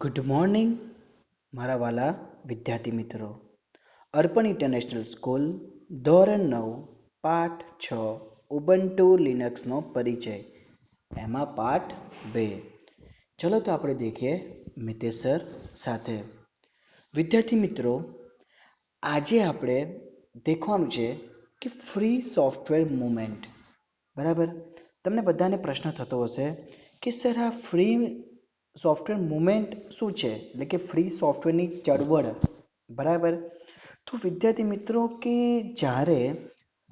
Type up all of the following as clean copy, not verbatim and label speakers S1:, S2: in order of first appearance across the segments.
S1: Good morning મારા વાલા વિદ્યાર્થી મિત્રો. અર્પણ ઇન્ટરનેશનલ સ્કૂલ ધોરણ 9 પાઠ 6 ઉબુન્ટુ લિનક્સનો પરિચય, એમાં પાઠ 2. ચલો તો આપણે દેખીએ મિતેશ સર સાથે. વિદ્યાર્થી મિત્રો, આજે આપણે દેખવાનું છે કે ફ્રી સોફ્ટવેર મુવમેન્ટ. બરાબર, તમને બધાને પ્રશ્ન થતો હશે કે સર આ ફ્રી સોફ્ટવેર મુવમેન્ટ શું છે, એટલે કે ફ્રી સોફ્ટવેરની ચળવળ. બરાબર, તો વિદ્યાર્થી મિત્રો કે જ્યારે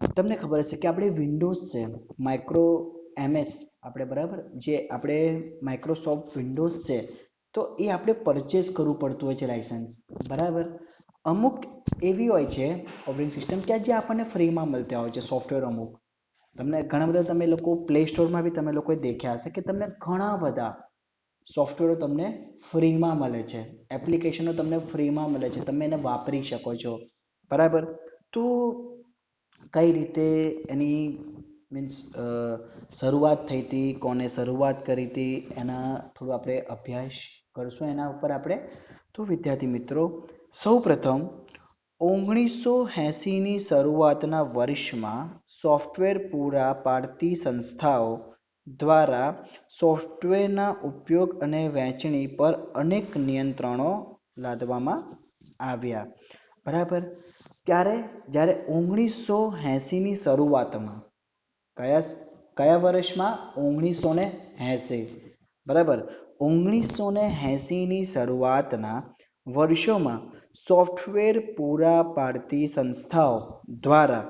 S1: તમને ખબર હશે કે આપણે વિન્ડોઝ છે, માઇક્રો એમએસ, આપણે બરાબર જે આપણે માઇક્રોસોફ્ટ વિન્ડોઝ છે, તો એ આપણે પરચેસ કરવું પડતું હોય છે લાઇસન્સ. બરાબર, અમુક એવી હોય છે ઓપરેટિંગ સિસ્ટમ કે જે આપણને ફ્રીમાં મળતા હોય છે સોફ્ટવેર. અમુક તમને ઘણા બધા તમે લોકો પ્લે સ્ટોરમાં બી તમે લોકોએ દેખ્યા હશે કે તમને ઘણા બધા સોફ્ટવેરો તમને ફ્રીમાં મળે છે, એપ્લિકેશનો તમને ફ્રીમાં મળે છે, તમે એને વાપરી શકો છો. બરાબર, તો કઈ રીતે એની મીન્સ શરૂઆત થઈ હતી, કોને શરૂઆત કરી હતી, એના થોડું આપણે અભ્યાસ કરશું એના ઉપર આપણે. તો વિદ્યાર્થી મિત્રો, સૌ પ્રથમ 1980ની શરૂઆતના વર્ષમાં સોફ્ટવેર પૂરા પાડતી સંસ્થાઓ દ્વારા સોફ્ટવેરના ઉપયોગ અને વહેંચણી પર અનેક નિયંત્રણો લાદવામાં આવ્યા. બરાબર, જ્યારે 1980ની શરૂઆતમાં, કયા કયા વર્ષમાં? 1980. બરાબર, 1980ની શરૂઆતના વર્ષોમાં સોફ્ટવેર પૂરા પાડતી સંસ્થાઓ દ્વારા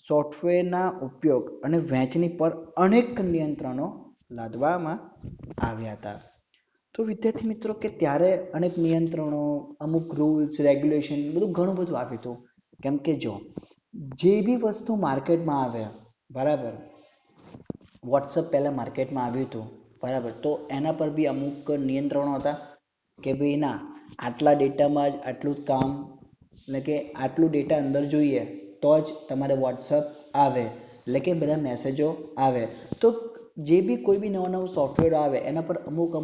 S1: સોફ્ટવેરના ઉપયોગ અને વહેંચણી પર અનેક નિયંત્રણો લાદવામાં આવ્યા હતા. તો વિદ્યાર્થી મિત્રો કે ત્યારે અનેક નિયંત્રણો, અમુક રૂલ્સ રેગ્યુલેશન બધું ઘણું બધું આવ્યું હતું. કેમ કે જો જે બી વસ્તુ માર્કેટમાં આવે, બરાબર, વોટ્સઅપ પહેલાં માર્કેટમાં આવ્યું હતું, બરાબર, તો એના પર બી અમુક નિયંત્રણો હતા કે ભાઈ ના, આટલા ડેટામાં જ આટલું જ કામ, એટલે કે આટલું ડેટા અંદર જોઈએ તો જ તમારે વોટ્સઅપ આવે, એટલે કે બધા મેસેજો આવે. તો જે બી કોઈ બી નવા નવું સોફ્ટવેર આવે એના પર અમુક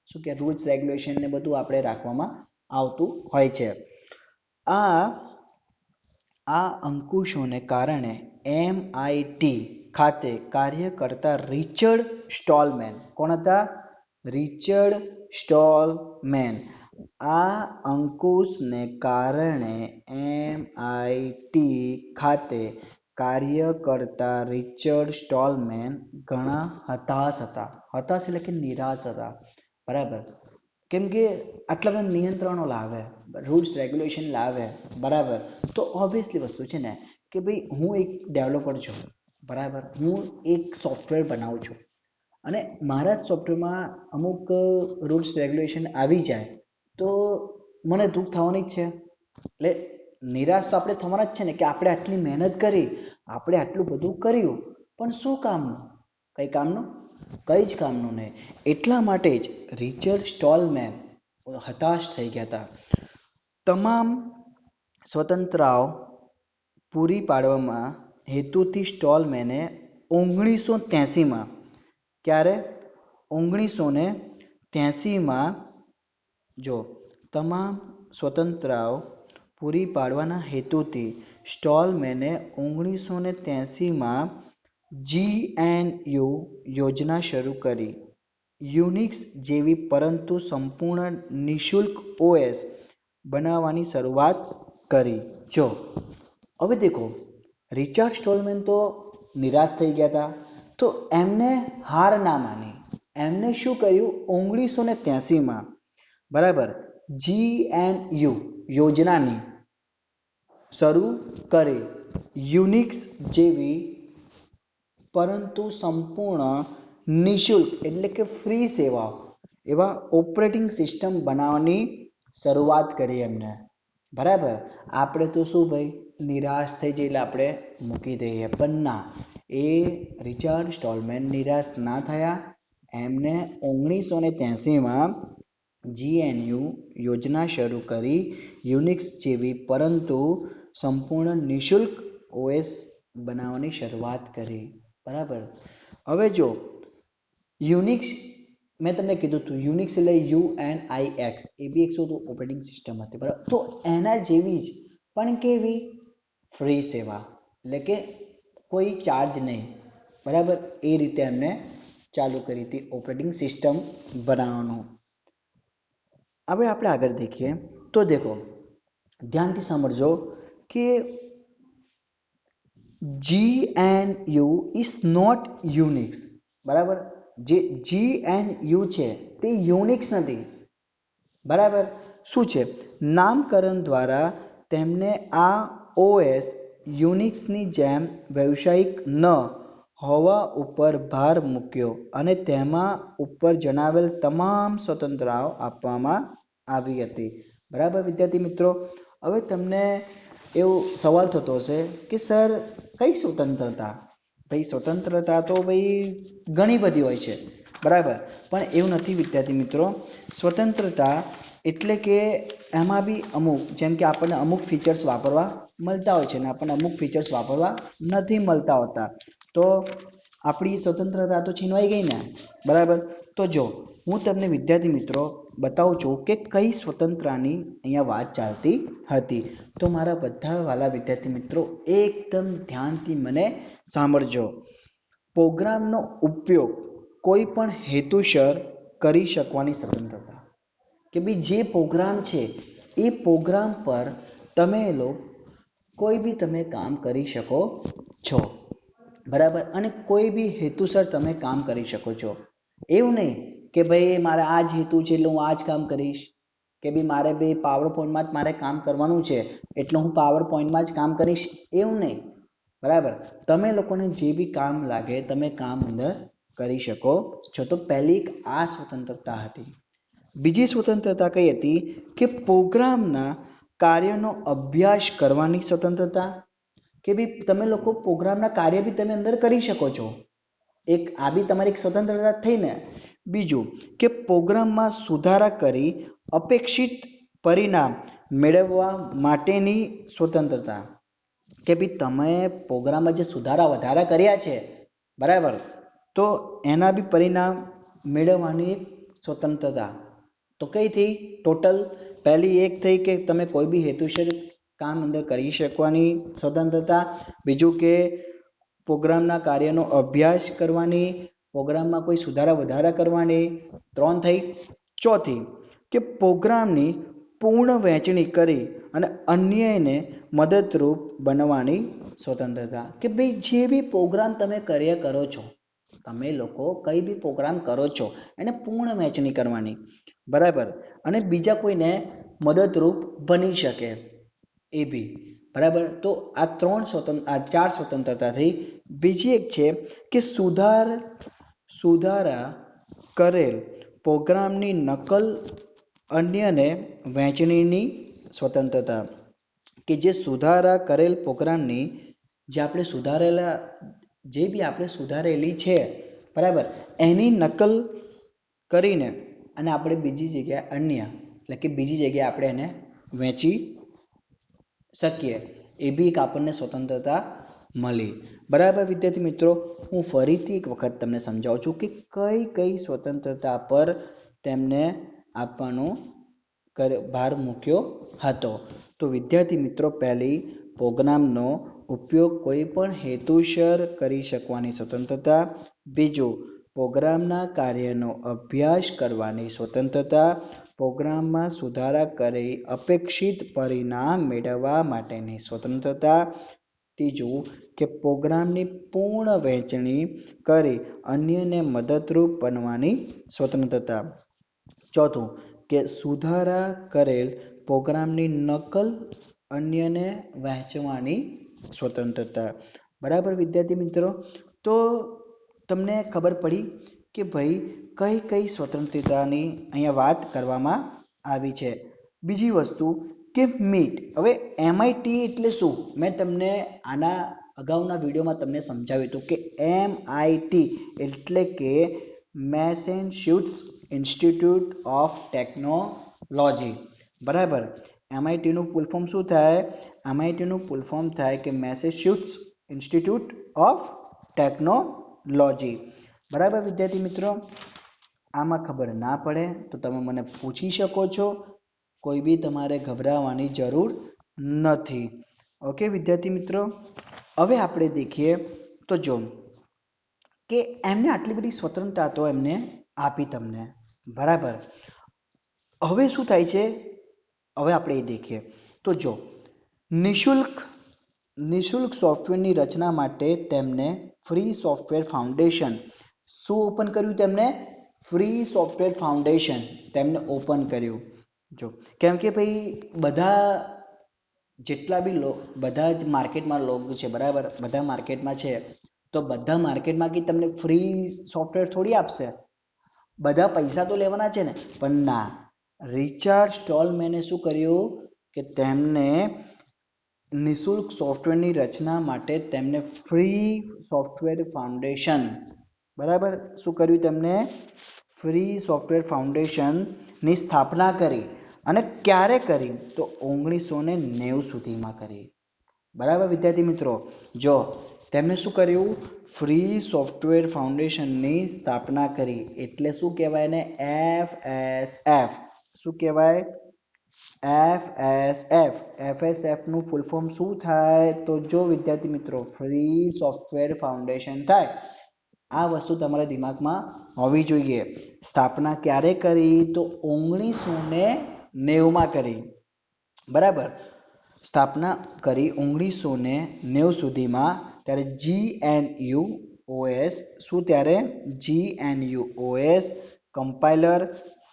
S1: શું કે રૂલ્સ રેગ્યુલેશન ને બધું આપણે રાખવામાં આવતું હોય છે. આ અંકુશોને કારણે MIT ખાતે કાર્ય કરતા રિચર્ડ સ્ટોલમેન, કોણ હતા? રિચર્ડ સ્ટોલમેન. આ અંકુશને કારણે MIT ખાતે કાર્ય કરતા રિચર્ડ સ્ટોલમેન ઘણા હતાશ હતા. હતાશ એટલે કે નિરાશ હતા. બરાબર, કેમ કે આટલા બધા નિયંત્રણો લાવે, રૂલ્સ રેગ્યુલેશન લાવે, બરાબર, તો ઓબ્વિયસલી વસ્તુ છે ને કે ભાઈ હું એક ડેવલપર છું, બરાબર, હું એક સોફ્ટવેર બનાવું છું અને મારા જ સોફ્ટવેરમાં અમુક રૂલ્સ રેગ્યુલેશન આવી જાય તો મને દુઃખ થવાની જ છે. એટલે નિરાશ તો આપણે થવાના જ છે ને કે આપણે આટલી મહેનત કરી, આપણે આટલું બધું કર્યું, પણ શું કામનું? કઈ કામનું? કઈ જ કામનું નહીં. એટલા માટે જ રિચર્ડ સ્ટોલમેન હતાશ થઈ ગયા હતા. તમામ સ્વતંત્રતાઓ પૂરી પાડવામાં હેતુથી સ્ટોલમેને 1983માં, ક્યારે? 1983માં, જો તમામ સ્વતંત્રતાઓ પૂરી પાડવાના હેતુથી સ્ટોલમેને 1983માં GNU યોજના શરૂ કરી. યુનિક્સ જેવી પરંતુ સંપૂર્ણ નિઃશુલ્ક OS બનાવવાની શરૂઆત કરી. જો હવે દેખો, રિચર્ડ સ્ટોલમેન તો નિરાશ થઈ ગયા હતા, તો એમને હાર ના માની. એમને શું કર્યું? 1983માં, બરાબર, GNU યોજનાની શરૂ કરી. યુનિક્સ જેવી પરંતુ સંપૂર્ણ નિઃશુલ્ક એટલે કે ફ્રી સેવા એવા ઓપરેટિંગ સિસ્ટમ બનાવવાની શરૂઆત કરી એમને. બરાબર, આપણે તો શું ભાઈ, નિરાશ થઈ જઈએ એટલે આપણે મૂકી દઈએ, પણ ના, એ રિચર્ડ સ્ટોલમેન નિરાશ ના થયા. એમને 1983માં GNU યોજના શરૂ કરી. યુનિક્સ જેવી પરંતુ સંપૂર્ણ નિઃશુલ્ક OS બનાવવાની શરૂઆત કરી. બરાબર, હવે જો યુનિક્સ મેં તમને કીધું હતું યુનિક્સ એટલે UNIX એ બી એક શું હતું ઓપરેટિંગ સિસ્ટમ હતી બરાબર. તો એના જેવી જ પણ કેવી ફ્રી સેવા એટલે કે કોઈ ચાર્જ નહીં બરાબર એ રીતે એમને ચાલુ કરી હતી ઓપરેટિંગ સિસ્ટમ બનાવવાનું. હવે આપણે આગળ દેખીએ તો દેખો ધ્યાનથી સમજો કે GNU ઇઝ નોટ યુનિક્સ બરાબર. જે GNU છે તે યુનિક્સ નથી બરાબર. શું છે નામકરણ દ્વારા તેમને આ OS યુનિક્સની જેમ વ્યવસાયિક ન હોવા ઉપર ભાર મૂક્યો અને તેમાં ઉપર જણાવેલ તમામ સ્વતંત્રતાઓ આપવામાં આવી હતી બરાબર. વિદ્યાર્થી મિત્રો, હવે તમને એવો સવાલ થતો હશે કે સર કઈ સ્વતંત્રતા? ભાઈ સ્વતંત્રતા તો ભાઈ ઘણી બધી હોય છે બરાબર, પણ એવું નથી વિદ્યાર્થી મિત્રો. સ્વતંત્રતા એટલે કે એમાં બી અમુક જેમ કે આપણને અમુક ફીચર્સ વાપરવા મળતા હોય છે ને આપણને અમુક ફીચર્સ વાપરવા નથી મળતા હોતા, તો આપણી સ્વતંત્રતા તો છીનવાઈ ગઈ ને બરાબર. તો જો હું તમને વિદ્યાર્થી મિત્રો બતાવું છું કે કઈ સ્વતંત્રતાની અહીંયા વાત ચાલતી હતી. તો મારા બધા વાલા વિદ્યાર્થી મિત્રો એકદમ ધ્યાનથી મને સાંભળજો. પ્રોગ્રામનો ઉપયોગ કોઈ પણ હેતુસર કરી શકવાની સ્વતંત્રતા, કે ભાઈ જે પ્રોગ્રામ છે એ પ્રોગ્રામ પર તમે લોકો કોઈ બી તમે કામ કરી શકો છો બરાબર, અને કોઈ બી હેતુસર તમે કામ કરી શકો છો. એવું નહીં કે ભાઈ મારે આ જ હેતુ છે એટલે હું આ જ કામ કરીશ, કે ભાઈ મારે ભાઈ પાવર પોઈન્ટમાં જ મારે કામ કરવાનું છે એટલે હું પાવર પોઈન્ટમાં જ કામ કરીશ, એવું નહીં બરાબર. તમે લોકોને જે બી કામ લાગે તમે કામ અંદર કરી શકો છો. તો પહેલી આ સ્વતંત્રતા હતી. બીજી સ્વતંત્રતા કઈ હતી કે પ્રોગ્રામના કાર્યનો અભ્યાસ કરવાની સ્વતંત્રતા, કે ભાઈ તમે લોકો પ્રોગ્રામના કાર્ય બી તમે અંદર કરી શકો છો. એક આ બી તમારી એક સ્વતંત્રતા થઈ ને. બીજું કે પ્રોગ્રામમાં સુધારા કરી અપેક્ષિત પરિણામ મેળવવા માટેની સ્વતંત્રતા, કે ભાઈ તમે પ્રોગ્રામમાં જે સુધારા વધારા કર્યા છે બરાબર, તો એના બી પરિણામ મેળવવાની સ્વતંત્રતા. તો કઈ થઈ ટોટલ? પહેલી એક થઈ કે તમે કોઈ બી હેતુસર કામ અંદર કરી શકવાની સ્વતંત્રતા. બીજું કે પ્રોગ્રામના કાર્યનો અભ્યાસ કરવાની, પ્રોગ્રામમાં કોઈ સુધારા વધારા કરવાની. 3 થઈ. ચોથી કે પ્રોગ્રામની પૂર્ણ વહેંચણી કરી અને અન્યને મદદરૂપ બનવાની સ્વતંત્રતા, કે ભાઈ જે બી પ્રોગ્રામ તમે કાર્ય કરો છો, તમે લોકો કઈ બી પ્રોગ્રામ કરો છો એને પૂર્ણ વહેંચણી કરવાની બરાબર, અને બીજા કોઈને મદદરૂપ બની શકે એ બી બરાબર. તો આ ચાર સ્વતંત્રતા થઈ. બીજી એક છે કે સુધારા કરેલ પ્રોગ્રામની નકલ અન્યને વહેંચણીની સ્વતંત્રતા, કે જે સુધારા કરેલ પ્રોગ્રામની જે આપણે સુધારેલા જે બી આપણે સુધારેલી છે બરાબર એની નકલ કરીને અને આપણે બીજી જગ્યાએ અન્ય એટલે કે બીજી જગ્યાએ આપણે એને વહેંચી શકીએ, એ બી એક આપણને સ્વતંત્રતા મળી બરાબર. વિદ્યાર્થી મિત્રો, હું ફરીથી એક વખત તમને સમજાવું છું કે કઈ કઈ સ્વતંત્રતા પર તેમને આપવાનો ભાર મૂક્યો હતો. તો વિદ્યાર્થી મિત્રો, પહેલી પ્રોગ્રામનો ઉપયોગ કોઈ પણ હેતુસર કરી શકવાની સ્વતંત્રતા. બીજું પ્રોગ્રામના કાર્યનો અભ્યાસ કરવાની સ્વતંત્રતા. પ્રોગ્રામમાં સુધારા કરી અપેક્ષિત પરિણામ મેળવવા માટેની સ્વતંત્રતા. ત્રીજું કે પ્રોગ્રામની પૂર્ણ વહેંચણી કરી અન્યને મદદરૂપ બનવાની સ્વતંત્રતા. ચોથું કે સુધારા કરેલ પ્રોગ્રામની નકલ અન્યને વહેંચવાની સ્વતંત્રતા બરાબર. વિદ્યાર્થી મિત્રો, તો તમને ખબર પડી કે ભાઈ કઈ કઈ સ્વતંત્રતાની અહીંયા વાત કરવામાં આવી છે. બીજી વસ્તુ કે મીટ. હવે MIT એટલે શું? મેં તમને આના અગાઉના વિડીયોમાં તમને સમજાવ્યું હતું કે MIT એટલે કે મેસેચ્યુસેટ્સ ઇન્સ્ટિટ્યૂટ ઓફ ટેકનોલોજી બરાબર. MITનું ફૂલ ફોર્મ શું થાય? MITનું ફૂલ ફોર્મ થાય કે મેસેચ્યુસેટ્સ ઇન્સ્ટિટ્યૂટ ઓફ ટેકનોલોજી બરાબર. વિદ્યાર્થી મિત્રો, આમાં ખબર ના પડે તો તમે મને પૂછી શકો છો, કોઈ બી તમારે ગભરાવાની જરૂર નથી. ઓકે વિદ્યાર્થી મિત્રો, હવે આપણે દેખીએ તો જો કે એમને આટલી બધી સ્વતંત્રતા તો એમને આપી તમને, બરાબર. હવે શું થાય છે, હવે આપણે એ દેખીએ તો જો નિશુલ્ક નિશુલ્ક સોફ્ટવેરની રચના માટે તેમને ફ્રી સોફ્ટવેર ફાઉન્ડેશન શું ઓપન કર્યું, તેમને ફ્રી સોફ્ટવેર ફાઉન્ડેશન તેમને ઓપન કર્યું. જો કેમ કે ભાઈ બધા જેટલા બી બધા જ માર્કેટમાં લોકો છે, બરાબર, બધા માર્કેટમાં છે, તો બધા માર્કેટમાંથી તમને ફ્રી સોફ્ટવેર થોડી આપશે, બધા પૈસા તો લેવાના છે ને. પણ ના, રિચાર્ડ સ્ટોલમેને શું કર્યું કે તેમને નિશુલ્ક સોફ્ટવેરની રચના માટે તેમને ફ્રી સોફ્ટવેર ફાઉન્ડેશન, બરાબર, શું કર્યું, તેમને ફ્રી સોફ્ટવેર ફાઉન્ડેશનની સ્થાપના કરી. અને ક્યારે કરી, તો 1990 સુધીમાં કરી. બરાબર વિદ્યાર્થી મિત્રો, જો તેમણે શું કર્યું, ફ્રી સોફ્ટવેર ફાઉન્ડેશનની સ્થાપના કરી. એટલે શું કહેવાય ને, FSF. શું કહેવાય, FSF નું ફૂલ ફોર્મ શું થાય, તો જો વિદ્યાર્થી મિત્રો ફ્રી સોફ્ટવેર ફાઉન્ડેશન થાય. આ વસ્તુ તમારા દિમાગમાં હોવી જોઈએ. સ્થાપના ક્યારે કરી, તો 1990માં કરી, બરાબર. સ્થાપના કરી 1990 સુધીમાં. ત્યારે GNUOS શું, ત્યારે GNUOS કમ્પાઇલર,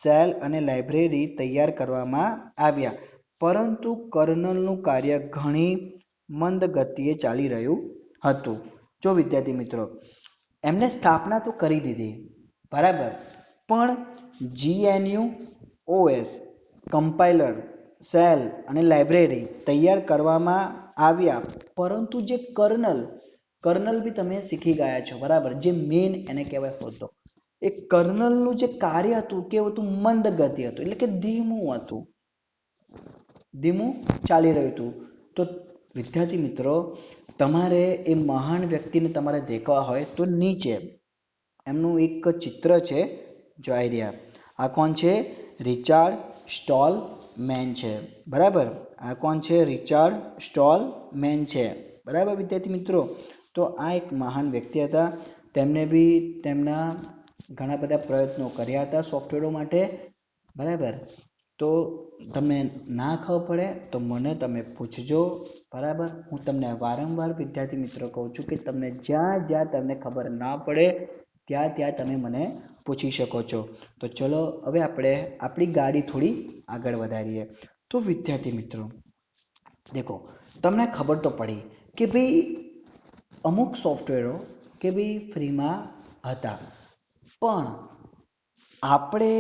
S1: સેલ અને લાઇબ્રેરી તૈયાર કરવામાં આવ્યા. પરંતુ કર્નલનું કાર્ય ઘણી મંદ ગતિએ ચાલી રહ્યું હતું. જો વિદ્યાર્થી મિત્રો એમને સ્થાપના તો કરી દીધી, બરાબર, પણ GNUOS કમ્પાઇલર, સેલ અને લાઇબ્રેરી તૈયાર કરવામાં આવ્યા, પરંતુ જે કર્નલ બી તમે શીખી ગયા છો, બરાબર, જે મેઇન એને કહેવાય હોતો, એ કર્નલનું જે કાર્ય હતું કેવું હતું, મંદ ગતિ હતું, એટલે કે ધીમું હતું, ધીમું ચાલી રહ્યું હતું. તો વિદ્યાર્થી મિત્રો તમારે એ મહાન વ્યક્તિને તમારે દેખવા હોય તો નીચે એમનું એક ચિત્ર છે, જો આઈડિયા, આ કોણ છે, રિચાર્ડ સ્ટોલમેન છે, બરાબર. આ કોણ છે, રિચાર્ડ સ્ટોલમેન છે, બરાબર વિદ્યાર્થી મિત્રો. તો આ એક મહાન વ્યક્તિ હતા. તેમને બી તેમના ઘણા બધા પ્રયત્નો કર્યા હતા સોફ્ટવેરો માટે, બરાબર. તો તમને ના ખબર પડે તો મને તમે પૂછજો, બરાબર. હું તમને વારંવાર વિદ્યાર્થી મિત્રો કહું છું કે તમને જ્યાં જ્યાં તમને ખબર ના પડે ત્યાં તમે મને પૂછી શકો છો. તો ચલો હવે આપણે આપણી ગાડી થોડી આગળ વધારીએ. તો વિદ્યાર્થી મિત્રો દેખો, તમને ખબર તો પડી કે ભાઈ અમુક સોફ્ટવેરો કે ભાઈ ફ્રીમાં હતા, પણ આપણે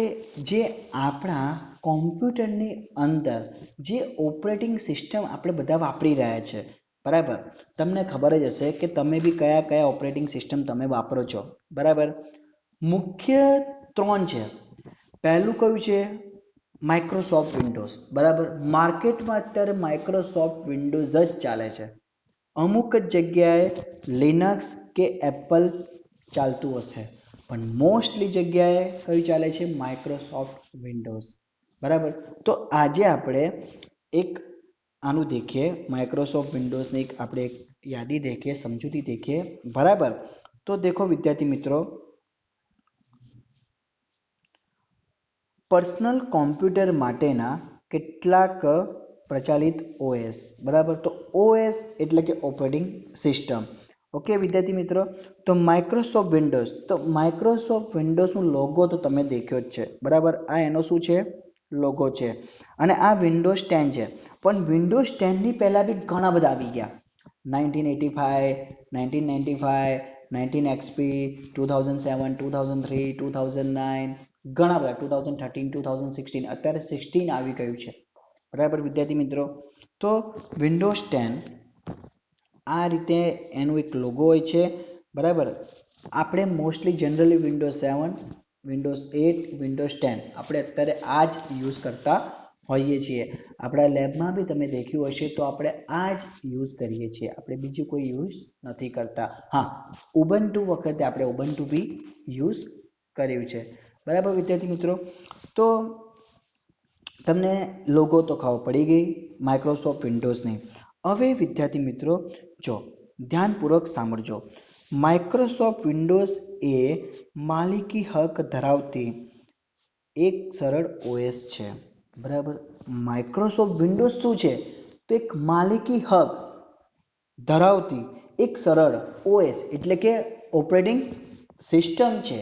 S1: જે આપણા કોમ્પ્યુટરની અંદર જે ઓપરેટિંગ સિસ્ટમ આપણે બધા વાપરી રહ્યા છે, બરાબર, તમને ખબર જ હશે કે તમે બી કયા કયા ઓપરેટિંગ સિસ્ટમ તમે વાપરો છો, બરાબર. મુખ્ય 3 છે. પહેલું કયું છે, માઇક્રોસોફ્ટ વિન્ડોઝ, બરાબર. માર્કેટમાં અત્યારે માઇક્રોસોફ્ટ વિન્ડોઝ જ ચાલે છે. અમુક જ જગ્યાએ લિનક્સ કે એપલ ચાલતું હશે, પણ મોસ્ટલી જગ્યાએ કયું ચાલે છે, માઇક્રોસોફ્ટ વિન્ડોઝ, બરાબર. તો આજે આપણે એક આનું દેખીએ, માઇક્રોસોફ્ટ વિન્ડોઝની એક આપણે એક યાદી દેખીએ, સમજૂતી દેખીએ, બરાબર. તો દેખો વિદ્યાર્થી મિત્રો, પર્સનલ કોમ્પ્યુટર માટેના કેટલાક પ્રચલિત OS, બરાબર. તો OS એટલે કે ઓપરેટિંગ સિસ્ટમ. ઓકે વિદ્યાર્થી મિત્રો, તો માઇક્રોસોફ્ટ વિન્ડોઝ, તો માઇક્રોસોફ્ટ વિન્ડોઝનું લોગો તો તમે દેખ્યો જ છે, બરાબર. આ એનો શું છે, લોગો છે. અને આ વિન્ડોઝ 10 છે, પણ વિન્ડોઝ 10ની પહેલાં બી ઘણા બધા આવી ગયા. 1985, 1995, 19XP, 2007, 2003, 2009, ઘણા બધા, 2013, 2016, અત્યારે 16 આવી ગયું છે, બરાબર વિદ્યાર્થી મિત્રો. તો વિન્ડોઝ 10 આ રીતે એનું એક લોગો હોય છે, બરાબર. આપણે mostly generally Windows 7, Windows 8, Windows 10 આપણે અત્યારે આ જ યુઝ કરતા હોઈએ છીએ. આપણા લેબમાં બી તમે દેખ્યું હશે તો આપણે આ જ યુઝ કરીએ છીએ, આપણે બીજું કોઈ યુઝ નથી કરતા. હા, ઉબુન્ટુ વખતે આપણે ઉબુન્ટુ બી યુઝ કર્યું છે. બરાબર વિદ્યાર્થી મિત્રો? તો તમને લોગો તો ખબર પડી ગઈ માઇક્રોસોફ્ટ વિન્ડોઝની. હવે વિદ્યાર્થી મિત્રો જો ધ્યાનપૂર્વક સાંભળજો. માઇક્રોસોફ્ટ વિન્ડોઝ એ માલિકી હક ધરાવતી એક સરળ ઓએસ છે. બરાબર, માઇક્રોસોફ્ટ વિન્ડોઝ શું છે? તો એક માલિકી હક ધરાવતી એક સરળ ઓએસ એટલે કે ઓપરેટિંગ સિસ્ટમ છે.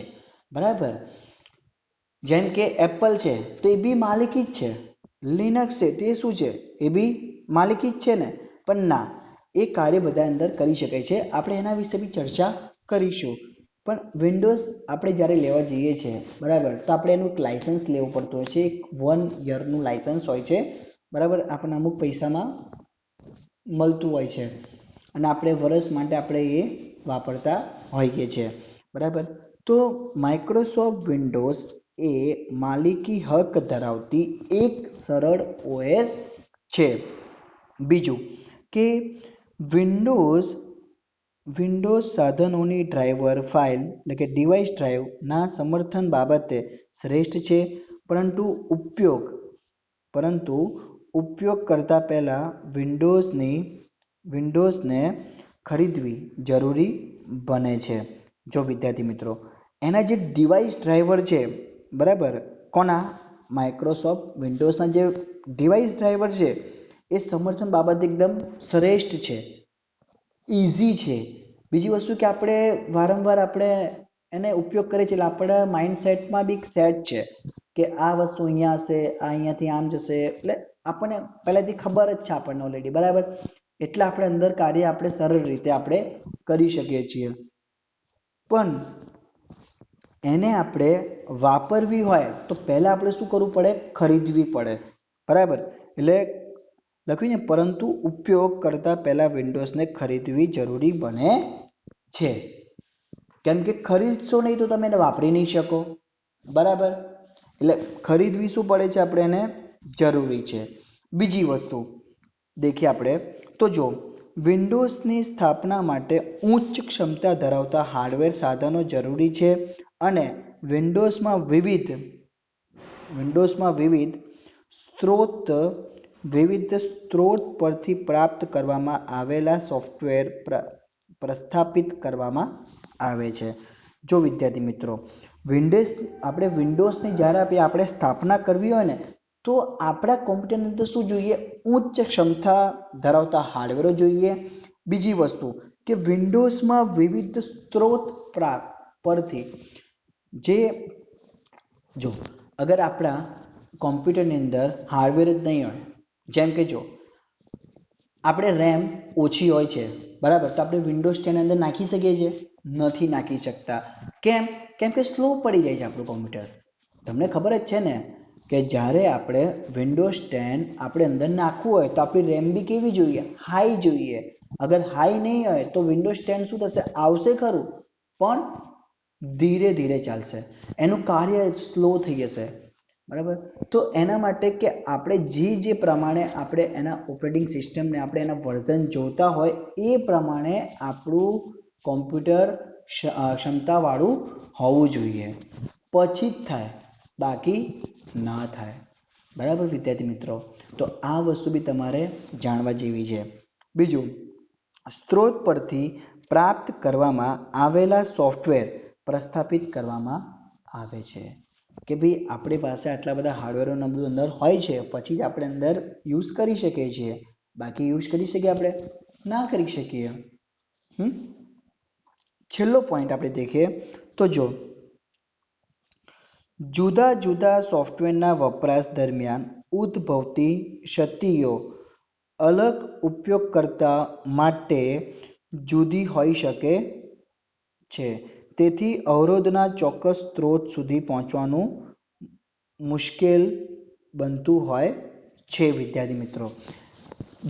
S1: બરાબર, જેમ કે એપલ છે તો એ બી માલિકી જ છે, લિનક્સ છે તે શું છે? એ બી માલિકી જ છે ને. પણ ના, એ કાર્ય બધા અંદર કરી શકાય છે. આપણે એના વિશે બી ચર્ચા કરીશું. પણ વિન્ડોઝ આપણે જ્યારે લેવા જઈએ છીએ, બરાબર, તો આપણે એનું એક લાઇસન્સ લેવું પડતું હોય છે. એક 1 યરનું લાઇસન્સ હોય છે. બરાબર, આપણને અમુક પૈસામાં મળતું હોય છે અને આપણે વર્ષ માટે આપણે એ વાપરતા હોઈએ છીએ. બરાબર, તો માઇક્રોસોફ્ટ વિન્ડોઝ એ માલિકી હક ધરાવતી એક સરળ ઓએસ છે. બીજું કે વિન્ડોઝ સાધનોની ડ્રાઈવર ફાઇલ એટલે કે ડિવાઇસ ડ્રાઈવના સમર્થન બાબતે શ્રેષ્ઠ છે, પરંતુ ઉપયોગ કરતા પહેલા વિન્ડોઝને ખરીદવી જરૂરી બને છે. જો વિદ્યાર્થી મિત્રો એના જે ડિવાઇસ ડ્રાઈવર છે, બરાબર, કોના? માઇક્રોસોફ્ટ વિન્ડોઝના જે ડિવાઇસ ડ્રાઈવર છે એ સમર્થન બાબત એકદમ શ્રેષ્ઠ છે, ઇઝી છે. બીજી વસ્તુ કે આપણે વારંવાર આપણે એને ઉપયોગ કરીએ છીએ એટલે આપણા માઇન્ડસેટમાં બી સેટ છે કે આ વસ્તુ અહીંયા હશે, આ અહીંયાથી આમ જશે, એટલે આપણને પહેલાંથી ખબર જ છે આપણને ઓલરેડી. બરાબર, એટલે આપણે અંદર કાર્ય આપણે સરળ રીતે આપણે કરી શકીએ છીએ. પણ એને આપણે વાપરવી હોય તો પહેલાં આપણે શું કરવું પડે? ખરીદવી પડે. બરાબર, એટલે લખ્યું ને, પરંતુ ઉપયોગ કરતા પહેલાં વિન્ડોઝને ખરીદવી જરૂરી બને છે. કેમ કે ખરીદશો નહીં તો તમે એને વાપરી નહીં શકો. બરાબર, એટલે ખરીદવી શું પડે છે? આપણે એને જરૂરી છે. બીજી વસ્તુ દેખીએ આપણે તો જો વિન્ડોઝની સ્થાપના માટે ઉચ્ચ ક્ષમતા ધરાવતા હાર્ડવેર સાધનો જરૂરી છે અને વિન્ડોઝમાં વિવિધ સ્ત્રોત પરથી પ્રાપ્ત કરવામાં આવેલા સોફ્ટવેર પ્રસ્થાપિત કરવામાં આવે છે. જો વિદ્યાર્થી મિત્રો આપણે વિન્ડોઝની જ્યારે આપણે સ્થાપના કરવી હોય ને તો આપણા કોમ્પ્યુટરની અંદર શું જોઈએ? ઉચ્ચ ક્ષમતા ધરાવતા હાર્ડવેરો જોઈએ. બીજી વસ્તુ કે વિન્ડોઝમાં વિવિધ સ્ત્રોત પરથી જો અગર આપણા કોમ્પ્યુટરની અંદર હાર્ડવેર જ નહીં હોય, જેમ કે જો આપણે રેમ ઓછી હોય છે, બરાબર, તો આપણે વિન્ડોઝ 10 અંદર નાખી શકીએ છીએ? નથી નાખી શકતા. કેમ? કે સ્લો પડી જાય છે આપણું કોમ્પ્યુટર. તમને ખબર જ છે ને કે જ્યારે આપણે વિન્ડોઝ 10 આપણે અંદર નાખવું હોય તો આપણી રેમ બી કેવી જોઈએ? હાઈ જોઈએ. અગર હાઈ નહીં હોય તો વિન્ડોઝ 10 શું થશે? આવશે ખરું પણ ધીરે ધીરે ચાલશે, એનું કાર્ય સ્લો થઈ જશે. બરાબર, તો એના માટે કે આપણે જે પ્રમાણે આપણે એના ઓપરેટિંગ સિસ્ટમને આપણે એના વર્ઝન જોતા હોય એ પ્રમાણે આપણું કોમ્પ્યુટર ક્ષમતાવાળું હોવું જોઈએ, પછી જ થાય, બાકી ના થાય. બરાબર વિદ્યાર્થી મિત્રો, તો આ વસ્તુ બી તમારે જાણવા જેવી છે. બીજું, સ્ત્રોત પરથી પ્રાપ્ત કરવામાં આવેલા સોફ્ટવેર પ્રસ્થાપિત કરવામાં આવે છે. કે ભાઈ આપણી પાસે આટલા બધા હાર્ડવેરોના બધું અંદર હોય છે, પછી જ આપણે અંદર યુઝ કરી શકીએ છીએ, બાકી યુઝ કરી શકીએ આપણે? ના કરી શકીએ. છેલ્લો પોઈન્ટ આપણે દેખીએ તો જો જુદા જુદા સોફ્ટવેરના વપરાશ દરમિયાન ઉદ્ભવતી ક્ષતિઓ અલગ ઉપયોગકર્તા માટે જુદી હોઈ શકે છે. તેથી અવરોધના ચોક્કસ સ્ત્રોત સુધી પહોંચવાનું મુશ્કેલ બનતું હોય છે. વિદ્યાર્થી મિત્રો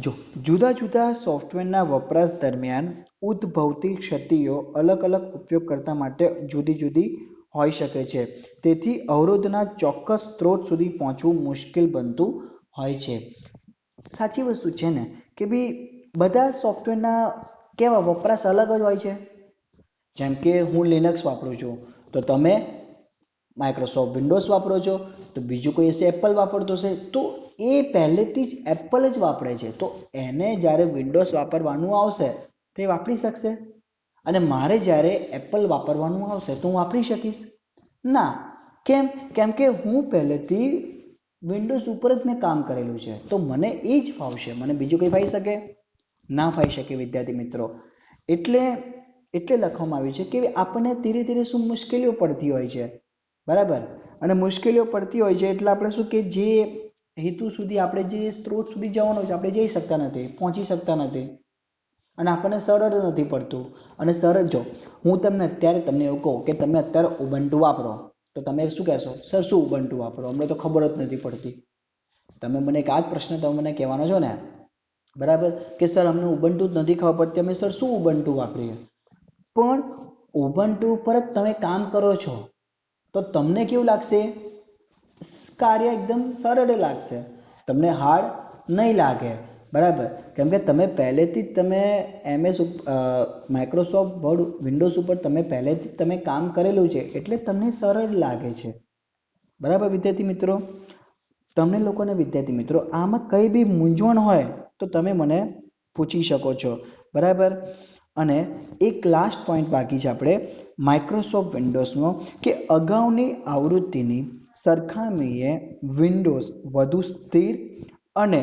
S1: જો જુદા જુદા સોફ્ટવેરના વપરાશ દરમિયાન ઉદ્ભવતી ક્ષતિઓ અલગ ઉપયોગકર્તા માટે જુદી જુદી હોઈ શકે છે. તેથી અવરોધના ચોક્કસ સ્ત્રોત સુધી પહોંચવું મુશ્કેલ બનતું હોય છે. સાચી વસ્તુ છે ને કે ભાઈ બધા સોફ્ટવેરના કેવા વપરાશ અલગ જ હોય છે. જેમ કે હું લિનક્સ વાપરું છું તો તમે માઇક્રોસોફ્ટ વિન્ડોઝ વાપરો છો તો બીજું કોઈ હશે એપલ વાપરતો હશે તો એ પહેલેથી જ એપલ જ વાપરે છે, તો એને જ્યારે વિન્ડોઝ વાપરવાનું આવશે તે વાપરી શકશે? અને મારે જ્યારે એપલ વાપરવાનું આવશે તો હું વાપરી શકીશ? ના. કેમ? કેમ કે હું પહેલેથી વિન્ડોઝ ઉપર જ મેં કામ કરેલું છે, તો મને એ જ ફાવશે. મને બીજું કંઈ ફાવી શકે? ના ફાવી શકે વિદ્યાર્થી મિત્રો. એટલે એટલે લખવામાં આવ્યું છે કે આપણને ધીરે ધીરે શું મુશ્કેલીઓ પડતી હોય છે, બરાબર. અને મુશ્કેલીઓ પડતી હોય છે એટલે આપણે શું કે જે હેતુ સુધી આપણે જે સ્ત્રોત સુધી જવાનું છે આપણે જઈ શકતા નથી, પહોંચી શકતા નથી અને આપણને સરળ નથી પડતું. અને સરળ જો હું તમને અત્યારે તમને એવું કહું કે તમે અત્યારે ઉબન્ટુ વાપરો તો તમે શું કહેશો? સર શું ઉબન્ટુ વાપરો, અમને તો ખબર જ નથી પડતી. તમે મને એક આ જ પ્રશ્ન તમે મને કહેવાનો છો ને, બરાબર, કે સર અમને ઉબન્ટુ જ નથી ખબર પડતી, અમે સર શું ઉબન્ટુ વાપરીએ? પણ ઉબન્ટુ પર જ તમે કામ કરો છો તો તમને કેવું લાગશે? કાર્ય એકદમ સરળ લાગશે, તમને હાર્ડ નહીં લાગે, બરાબર. કેમ કે તમે પહેલેથી જ તમે માઇક્રોસોફ્ટ વર્ડ વિન્ડોઝ ઉપર તમે પહેલેથી જ તમે કામ કરેલું છે એટલે તમને સરળ લાગે છે, બરાબર વિદ્યાર્થી મિત્રો. તમને લોકોને વિદ્યાર્થી મિત્રો આમાં કંઈ બી મૂંઝવણ હોય તો તમે મને પૂછી શકો છો, બરાબર. અને એક લાસ્ટ પોઈન્ટ બાકી છે આપણે માઇક્રોસોફ્ટ વિન્ડોઝનો કે અગાઉની આવૃત્તિની સરખામણીએ વિન્ડોઝ વધુ સ્થિર અને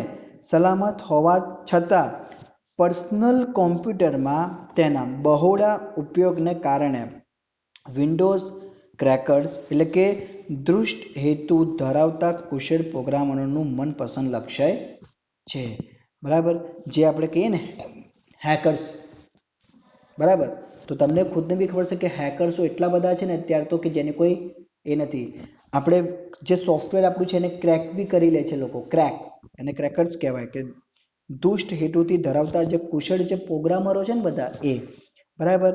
S1: સલામત હોવા છતાં પર્સનલ કોમ્પ્યુટરમાં તેના બહોળા ઉપયોગને કારણે વિન્ડોઝ ક્રેકર્સ એટલે કે દૃષ્ટ હેતુ ધરાવતા કુશળ પ્રોગ્રામરોનું મનપસંદ લક્ષ્ય છે, બરાબર. જે આપણે કહીએ ને હેકર્સ, બરાબર. તો તમને ખુદને બી ખબર છે કે હેકર્સો એટલા બધા છે ને અત્યારે તો કે જેને કોઈ એ નથી. આપણે જે સોફ્ટવેર આપણું છે એને ક્રેક બી કરી લે છે લોકો, ક્રેક, એને ક્રેકર્સ કહેવાય કે દુષ્ટ હેતુથી ધરાવતા જે કુશળ જે પ્રોગ્રામરો છે ને બધા એ, બરાબર.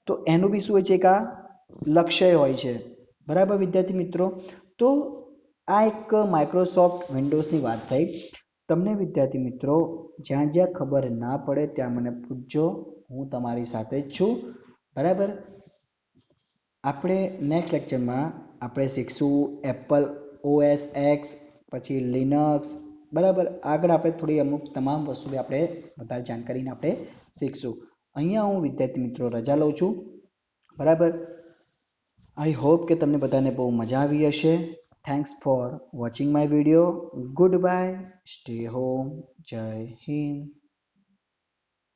S1: તો એનું બી શું હોય છે? એક આ લક્ષ્ય હોય છે, બરાબર વિદ્યાર્થી મિત્રો. તો આ એક માઇક્રોસોફ્ટ વિન્ડોઝની વાત થઈ. તમને વિદ્યાર્થી મિત્રો જ્યાં જ્યાં ખબર ના પડે ત્યાં મને પૂછજો, હું તમારી સાથે જ છું, બરાબર. આપણે નેક્સ્ટ લેક્ચરમાં આપણે શીખશું એપલ OS X, પછી લિનક્સ, બરાબર. આગળ આપણે થોડી અમુક તમામ વસ્તુ આપણે વધારે જાણકારીને આપણે શીખશું. અહીંયા હું વિદ્યાર્થી મિત્રો રજા લઉં છું, બરાબર. આઈ હોપ કે તમને બધાને બહુ મજા આવી હશે. Thanks for watching my video. Good bye, stay home, જય હિન્દ.